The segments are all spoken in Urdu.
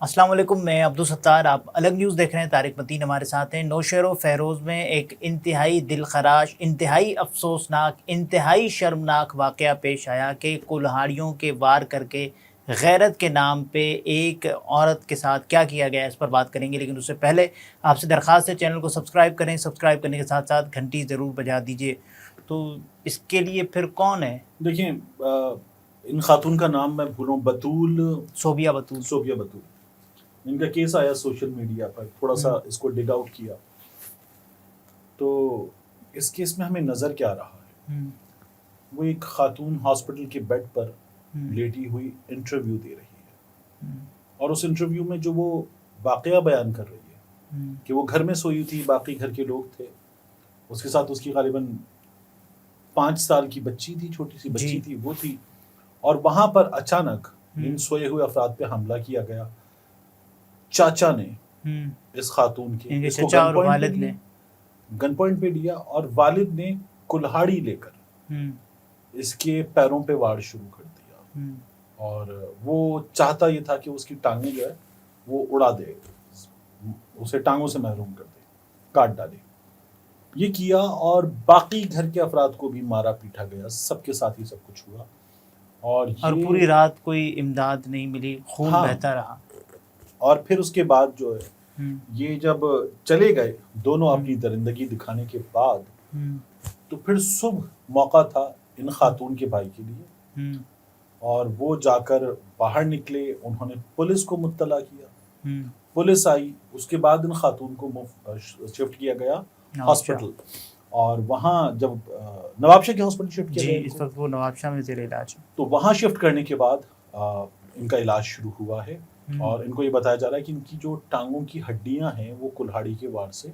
السلام علیکم، میں عبدالستار، آپ الگ نیوز دیکھ رہے ہیں۔ طارق متین ہمارے ساتھ ہیں۔ نوشہر و فیروز میں ایک انتہائی دل خراش، انتہائی افسوسناک، انتہائی شرمناک واقعہ پیش آیا کہ کلہاڑیوں کے وار کر کے غیرت کے نام پہ ایک عورت کے ساتھ کیا کیا گیا، اس پر بات کریں گے۔ لیکن اس سے پہلے آپ سے درخواست ہے چینل کو سبسکرائب کریں، سبسکرائب کرنے کے ساتھ ساتھ گھنٹی ضرور بجا دیجئے۔ تو اس کے لیے پھر کون ہے؟ دیکھیں، ان خاتون کا نام میں بھولوں، صوبیہ بطول۔ ان کا کیس آیا سوشل میڈیا پر، تھوڑا سا اس کو ڈگ آؤٹ کیا تو اس کیس میں ہمیں نظر کیا رہا ہے، وہ ایک خاتون ہاسپٹل کے بیڈ پر لیٹی ہوئی انٹرویو دے رہی ہے، اور اس انٹرویو میں جو وہ واقعہ بیان کر رہی ہے کہ وہ گھر میں سوئی تھی، باقی گھر کے لوگ تھے، اس کے ساتھ اس کی غالباً 5 سال کی بچی تھی، چھوٹی سی بچی تھی وہ تھی، اور وہاں پر اچانک ان سوئے ہوئے افراد پہ حملہ کیا گیا۔ چاچا نے اس خاتون کے اس کو گن پوائنٹ پہ لیا، اور والد نے کلہاڑی لے کر اس کے پیروں پہ وار شروع کر دیا، اور وہ چاہتا یہ تھا کہ اس کی ٹانگیں جو ہے وہ اڑا دے، اسے ٹانگوں سے محروم کر دے، کاٹ ڈالے۔ یہ کیا، اور باقی گھر کے افراد کو بھی مارا پیٹا گیا، سب کے ساتھ ہی سب کچھ ہوا، اور پوری رات کوئی امداد نہیں ملی، خون بہتا رہا۔ اور پھر اس کے بعد جو ہے یہ جب چلے گئے دونوں اپنی درندگی دکھانے کے بعد، تو پھر صبح موقع تھا ان خاتون کے بھائی کے لیے، اور وہ جا کر باہر نکلے، انہوں نے پولیس کو مطلع کیا، پولیس آئی، اس کے بعد ان خاتون کو شفٹ کیا گیا ہاسپٹل، اور وہاں جب نوابشاہ کے ہاسپٹل شفٹ کیا گیا، اس وقت وہ نوابشاہ میں زیر علاج، تو وہاں شفٹ کرنے کے بعد ان کا علاج شروع ہوا ہے، اور ان کو یہ بتایا جا رہا ہے کہ ان کی جو ٹانگوں کی ہڈیاں ہیں وہ کلہاڑی کے وار سے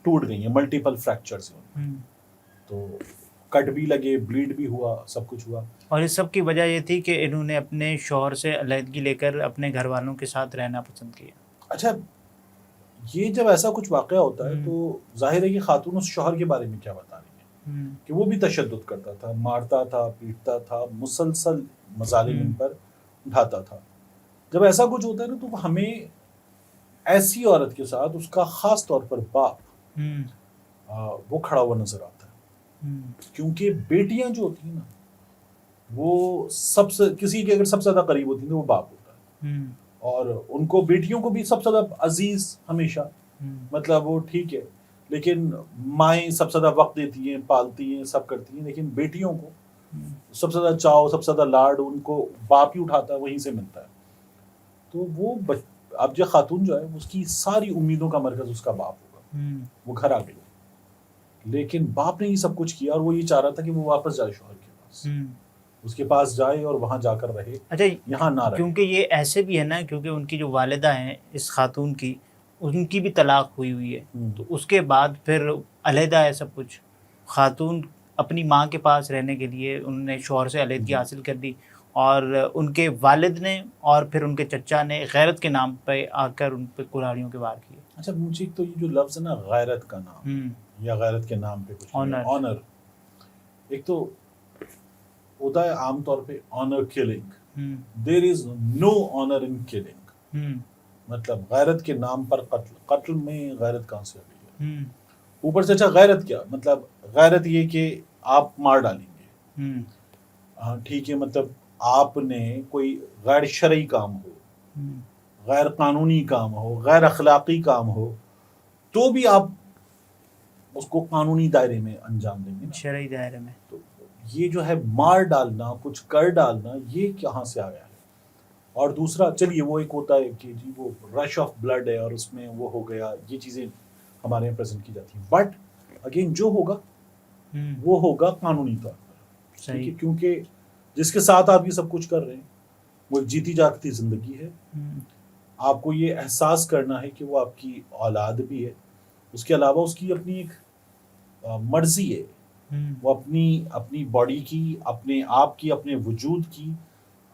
ٹوٹ گئی ہیں، ملٹیپل فریکچرز ہیں، تو کٹ بھی لگے، بلیڈ بھی ہوا، سب کچھ ہوا۔ اور اس سب کی وجہ یہ تھی کہ انہوں نے اپنے شوہر سے علیحدگی لے کر اپنے گھر والوں کے ساتھ رہنا پسند کیا۔ اچھا، یہ جب ایسا کچھ واقعہ ہوتا ہے تو ظاہر ہے کہ خاتون اس شوہر کے بارے میں کیا بتا رہی ہیں کہ وہ بھی تشدد کرتا تھا، مارتا تھا، پیٹتا تھا، مسلسل مظالم ان پر ڈھاتا تھا۔ جب ایسا کچھ ہوتا ہے نا تو ہمیں ایسی عورت کے ساتھ اس کا خاص طور پر باپ وہ کھڑا ہوا نظر آتا ہے، کیونکہ بیٹیاں جو ہوتی ہیں نا وہ سب سے کسی کے اگر سب سے زیادہ قریب ہوتی ہیں تو وہ باپ ہوتا ہے، اور ان کو بیٹیوں کو بھی سب سے زیادہ عزیز ہمیشہ، مطلب وہ ٹھیک ہے لیکن مائیں سب سے زیادہ وقت دیتی ہیں، پالتی ہیں، سب کرتی ہیں، لیکن بیٹیوں کو سب سے زیادہ چاؤ، سب سے زیادہ لاڈ ان کو باپ ہی اٹھاتا ہے، وہیں سے ملتا ہے۔ تو وہ اب جو خاتون جو ہے اس کی ساری امیدوں کا مرکز اس کا باپ ہوگا، وہ گھر آ گئی، لیکن باپ نے یہ سب کچھ کیا، اور وہ یہ چاہ رہا تھا کہ وہ واپس جائے شوہر کے پاس، اس کے پاس جائے اور وہاں جا کر رہے، یہاں نہ رہے۔ کیونکہ یہ ایسے بھی ہے نا، کیونکہ ان کی جو والدہ ہیں اس خاتون کی، ان کی بھی طلاق ہوئی ہے، تو اس کے بعد پھر علیحدہ ہے سب کچھ۔ خاتون اپنی ماں کے پاس رہنے کے لیے انہوں نے شوہر سے علیحدگی حاصل کر دی، اور ان کے والد نے اور پھر ان کے چچا نے غیرت کے نام پہ آ کر ان پہ کلہاڑیوں کے وار کیے۔ اچھا، مجھے تو یہ جو لفظ ہے نا غیرت کا نام، یا غیرت کے نام پہ کچھ آنر، ایک تو ہوتا ہے عام طور پہ آنر کلنگ، دیر از نو آنر ان کلنگ، مطلب غیرت کے نام پر قتل میں غیرت کہاں سے آ گئی ہے؟ اوپر سے اچھا غیرت کیا مطلب؟ غیرت یہ کہ آپ مار ڈالیں گے، ہاں ٹھیک ہے، مطلب آپ نے کوئی غیر شرعی کام ہو، غیر قانونی کام ہو، غیر اخلاقی کام ہو، تو بھی آپ اس کو قانونی دائرے میں انجام دیں گے، شرعی دائرے میں۔ تو یہ جو ہے مار ڈالنا، کچھ کر ڈالنا، یہ کہاں سے آیا ہے؟ اور دوسرا چلیے وہ ایک ہوتا ہے کہ جی وہ رش آف بلڈ ہے اور اس میں وہ ہو گیا، یہ چیزیں ہمارے یہاں پریزنٹ کی جاتی ہیں، بٹ اگین جو ہوگا وہ ہوگا قانونی طور پر، ٹھیک ہے، کیونکہ جس کے ساتھ آپ یہ سب کچھ کر رہے ہیں وہ ایک جیتی جاگتی زندگی ہے، آپ کو یہ احساس کرنا ہے کہ وہ آپ کی اولاد بھی ہے، اس کے علاوہ اس کی اپنی ایک مرضی ہے، وہ اپنی باڈی کی، اپنے آپ کی، اپنے وجود کی،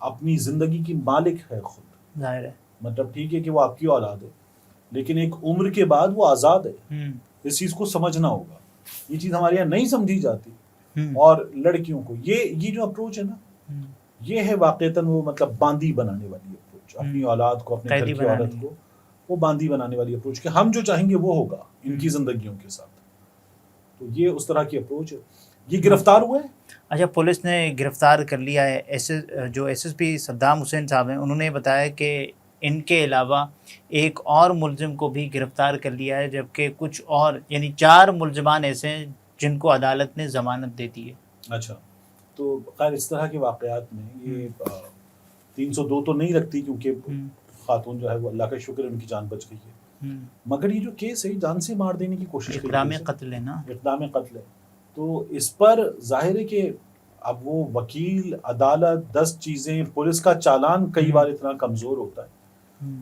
اپنی زندگی کی مالک ہے خود، ظاہر ہے، مطلب ٹھیک ہے کہ وہ آپ کی اولاد ہے، لیکن ایک عمر کے بعد وہ آزاد ہے، اس چیز کو سمجھنا ہوگا، یہ چیز ہمارے یہاں نہیں سمجھی جاتی، اور لڑکیوں کو یہ جو اپروچ ہے نا، یہ ہے واقعتاً وہ مطلب باندی بنانے والی اپروچ، اپروچ، اپنی اولاد کو، اپنے گھر قیدی کی بنانے عورت کو وہ باندھی بنانے والی اپروچ کہ ہم جو چاہیں گے وہ ہوگا ان کی زندگیوں کے ساتھ. تو یہ اس طرح کی اپروچ ہے. یہ گرفتار ہوئے ہیں. اچھا، پولیس نے گرفتار کر لیا ہے. جو S S P Saddam Hussein صاحب ہیں انہوں نے بتایا کہ ان کے علاوہ ایک اور ملزم کو بھی گرفتار کر لیا ہے، جبکہ کچھ اور یعنی 4 ملزمان ایسے ہیں جن کو عدالت نے ضمانت دے دی ہے. اچھا، تو خیر اس طرح کے واقعات میں یہ 302 تو نہیں رکھتی کیونکہ خاتون جو ہے وہ اللہ کا شکر ان کی جان بچ گئی ہے. مگر یہ جو کیس ہے جان سے مار دینے کی کوشش کی، اقدام قتل ہے نا، اقدام قتل ہے. تو اس پر ظاہر ہے کہ اب وہ وکیل، عدالت، 10 چیزیں، پولیس کا چالان کئی بار اتنا کمزور ہوتا ہے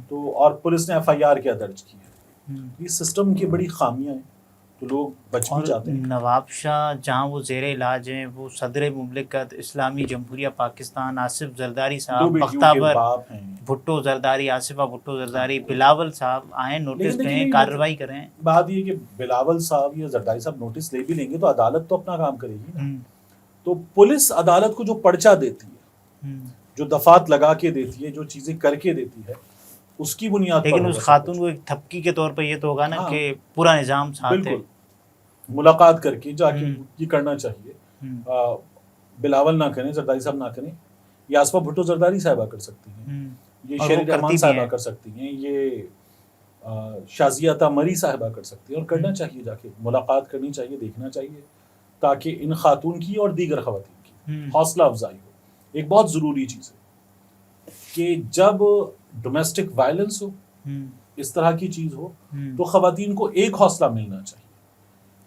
تو اور پولیس نے FIR کیا درج کی ہے. یہ سسٹم کی بڑی خامیاں ہیں تو لوگ بچ بھی جاتے ہیں. نواب شاہ جہاں وہ زیر علاج ہیں، وہ صدر مملکت اسلامی جمہوریہ پاکستان آصف زرداری صاحب، بختاور بھٹو زرداری، آصفہ بھٹو زرداری، بلاول صاحب آئیں نوٹس دیں، کارروائی کریں. بات یہ کہ بلاول صاحب یا زرداری صاحب نوٹس لے بھی لیں گے تو عدالت تو اپنا کام کرے گی. تو پولیس عدالت کو جو پرچہ دیتی ہے، جو دفعات لگا کے دیتی ہے، جو چیزیں کر کے دیتی ہے، اس کی بنیاد پر. لیکن اس خاتون کو ایک تھپکی کے طور پر یہ تو ہوگا نا کہ پورا نظام ساتھ ہے. ملاقات کر کے جا کے یہ کرنا چاہیے. بلاول نہ کریں، زرداری صاحب نہ کریں، یہ آصفہ بھٹو زرداری صاحبہ کر سکتی ہیں، یہ شیر رحمان صاحبہ کر سکتی ہیں، یہ شازیہ عطا مری صاحبہ کر سکتی ہیں. اور کرنا چاہیے، جا کے ملاقات کرنی چاہیے، دیکھنا چاہیے تاکہ ان خاتون کی اور دیگر خواتین کی حوصلہ افزائی ہو. ایک بہت ضروری چیز ہے کہ جب ڈومیسٹک وائلنس ہو، اس طرح کی چیز ہو، تو خواتین کو ایک حوصلہ ملنا چاہیے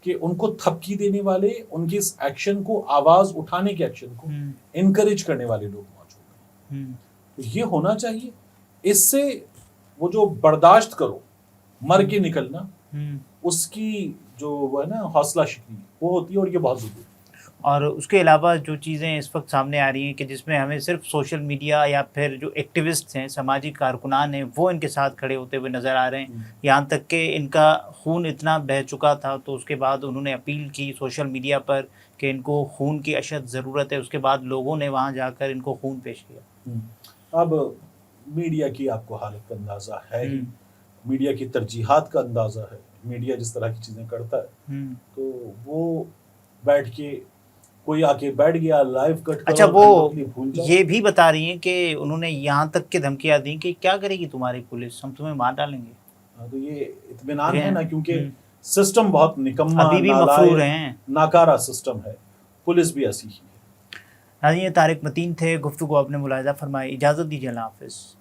کہ ان کو تھپکی دینے والے، ان کے اس ایکشن کو، آواز اٹھانے کے ایکشن کو انکریج کرنے والے لوگ موجود ہیں. تو یہ ہونا چاہیے. اس سے وہ جو برداشت کرو مر کے نکلنا، اس کی جو وہ ہے نا حوصلہ شکنی، وہ ہوتی ہے اور یہ بہت ضروری ہے. اور اس کے علاوہ جو چیزیں اس وقت سامنے آ رہی ہیں کہ جس میں ہمیں صرف سوشل میڈیا یا پھر جو ایکٹیوسٹ ہیں، سماجی کارکنان ہیں، وہ ان کے ساتھ کھڑے ہوتے ہوئے نظر آ رہے ہیں. یہاں تک کہ ان کا خون اتنا بہہ چکا تھا تو اس کے بعد انہوں نے اپیل کی سوشل میڈیا پر کہ ان کو خون کی اشد ضرورت ہے. اس کے بعد لوگوں نے وہاں جا کر ان کو خون پیش کیا. اب میڈیا کی آپ کو حالت کا اندازہ ہے ہی، میڈیا کی ترجیحات کا اندازہ ہے. میڈیا جس طرح کی چیزیں کرتا ہے تو وہ بیٹھ کے کوئی آ کے بیٹھ گیا لائیو کٹ. اچھا، وہ یہ بھی بتا رہی ہیں کہ انہوں نے یہاں تک کہ دھمکیاں دیں کہ کیا کرے گی تمہاری پولیس، ہم تمہیں مار ڈالیں گے. تو یہ اطمینان ہے نا، کیونکہ سسٹم بہت نکما، ابھی بھی مفرور ہیں، ناکارہ سسٹم ہے. پولیس بھی ایسی ہی ہے. یہ طارق متین تھے، گفتگو آپ نے ملاحظہ فرمائی. اجازت دیجیے، اللہ حافظ.